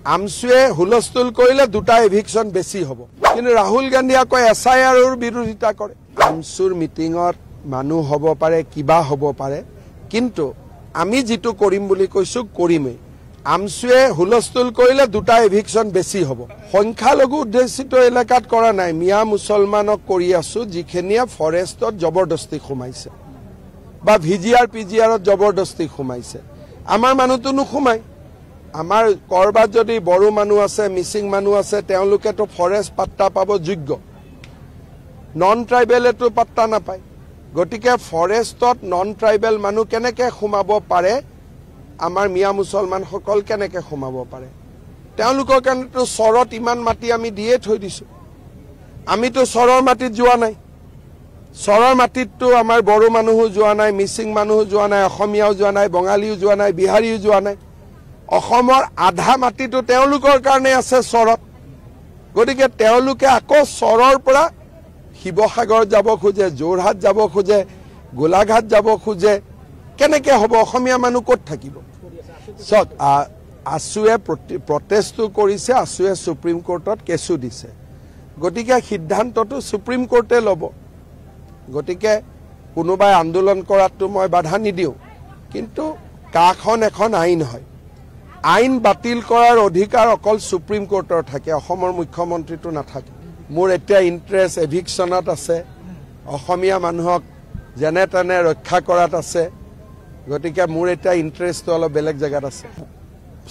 আমছুৱে হুলস্থুল কৰিলে দুটা এভিকশন বেছি হ'ব কিন্তু ৰাহুল গান্ধী আকৌ এছআইআৰৰ বিৰোধিতা কৰে আমছুৰ মিটিঙত মানুহ হ'ব পাৰে কিবা হ'ব পাৰে কিন্তু আমি যেটো কৰিম বুলি কৈছো কৰিমেই আমছুৱে হুলস্থুল কৰিলে দুটা এভিকশন বেছি হ'ব সংখ্যালঘু উদ্দেশিত এলেকাত কৰা নাই মিয়া মুছলমানক কৰি আছো যিখেনিয়া ফৰেষ্টত জবৰদস্তি খুমাইছে বা ভিজিআৰ পিজিআৰত জবৰদস্তি খুমাইছে আমাৰ মানুহটো নুখুমাই আমাৰ কৰবাত যদি বড়ো মানুহ আছে মিছিং মানুহ আছে তেওঁলোকেতো ফৰেষ্ট পাত্তা পাব যোগ্য নন ট্ৰাইবেলেটো পাত্তা নাপায় গটিকে ফৰেষ্টত নন ট্ৰাইবেল মানুহ কেনেকে খুমাব পাৰে আমাৰ মিয়া মুছলমান সকল কেনেকে খুমাব পাৰে তেওঁলোকৰ কাৰণেতো চৰত ইমান মাটি আমি দিয়ে থৈ দিছো আমিতো চৰৰ মাটিত যোৱা নাই চৰৰ মাটিতটো আমাৰ বড়ো মানুহো যোৱা নাই মিছিং মানুহো যোৱা নাই অসমীয়াও যোৱা নাই বঙালীও যোৱা নাই বিহাৰীও যোৱা নাই অসমৰ আধা মাটিটো তেওঁলোকৰ কাৰণে আছে চৰত গটিকে তেওঁলোকে আকৌ চৰৰ পৰা শিৱসাগৰ যাব খোজে যোৰহাট যাব খোজে গোলাঘাট যাব খোজে কেনেকে হ'ব অসমীয়া মানুহ ক'ত থাকিব সক আসুৱে প্ৰটেষ্টটো কৰিছে আসুৱে সুপ্ৰিম কোৰ্টত কেছু দিছে গটিকে সিদ্ধান্তটো সুপ্ৰিম কোৰ্টে ল'ব গটিকে কোনোবাই আন্দোলন কৰাটো মই বাধা নিদিও কিন্তু কাখন এখন আইন হয় আইন বাতিল কৰাৰ অধিকাৰ অকল সুপ্ৰিম কোৰ্টৰ থাকে অসমৰ মুখ্যমন্ত্ৰীটো নাথাকে মোৰ এতিয়া ইন্টাৰেষ্ট এভিকশনত আছে অসমীয়া মানুহক যেনে তেনে ৰক্ষা কৰাত আছে গটিকে মোৰ এটা ইন্টাৰেষ্টটো অলপ বেলেগ জায়গাত আছে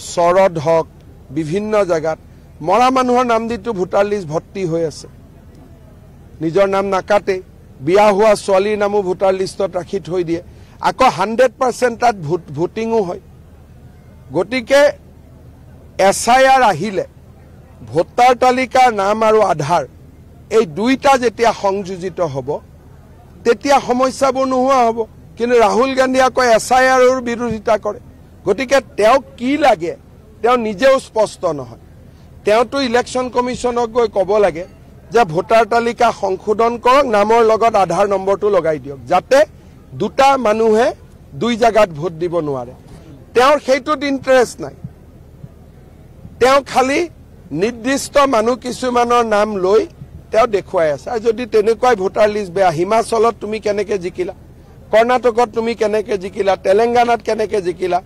চৰদ হক বিভিন্ন জায়গাত মৰা মানুহৰ নাম দিটো ভোটাৰ লিষ্ট ভৰ্তি হৈ আছে নিজৰ নাম নাকাটে বিয়া হোৱা ছোৱালীৰ নামো ভোটাৰ লিষ্টত ৰাখি থৈ দিয়ে আকৌ 100% তাত ভোটিংও হয় গটিকে এছআইআৰ আহিলে ভোটাৰ তালিকাৰ নাম আৰু আধাৰ এই দুইটা যেতিয়া সংযোজিত হ'ব তেতিয়া সমস্যাবোৰ নোহোৱা হ'ব কিন্তু ৰাহুল গান্ধী আকৌ এছআইআৰৰ বিৰোধিতা কৰে গটিকে তেওঁ কি লাগে তেওঁ নিজেও স্পষ্ট নহয় তেওঁটো ইলেকশন কমিশনক গৈ ক'ব লাগে যে ভোটাৰ তালিকা সংশোধন কৰক নামৰ লগত আধাৰ নম্বৰটো লগাই দিয়ক যাতে দুটা মানুহে দুই জায়গাত ভোট দিব নোৱাৰে তেওঁৰ সেইটোত ইন্টাৰেষ্ট নাই তেওঁ খালি নিৰ্দিষ্ট মানুহ কিছুমানৰ নাম লৈ তেওঁ দেখুৱাই আছে আৰু যদি তেনেকুৱাই ভোটাৰ লিষ্ট বেয়া হিমাচলত তুমি কেনেকে জিকিলা কৰ্ণাটকত তুমি কেনেকে জিকিলা তেলেংগানাত কেনেকে জিকিলা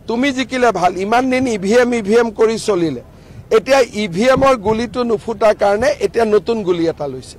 তুমি জিকিলে ভাল ইমান দিন ইভিএম কৰি চলিলে এতিয়া ইভিএমৰ গুলিটো নুফুটাৰ কাৰণে এতিয়া নতুন গুলি এটা লৈছে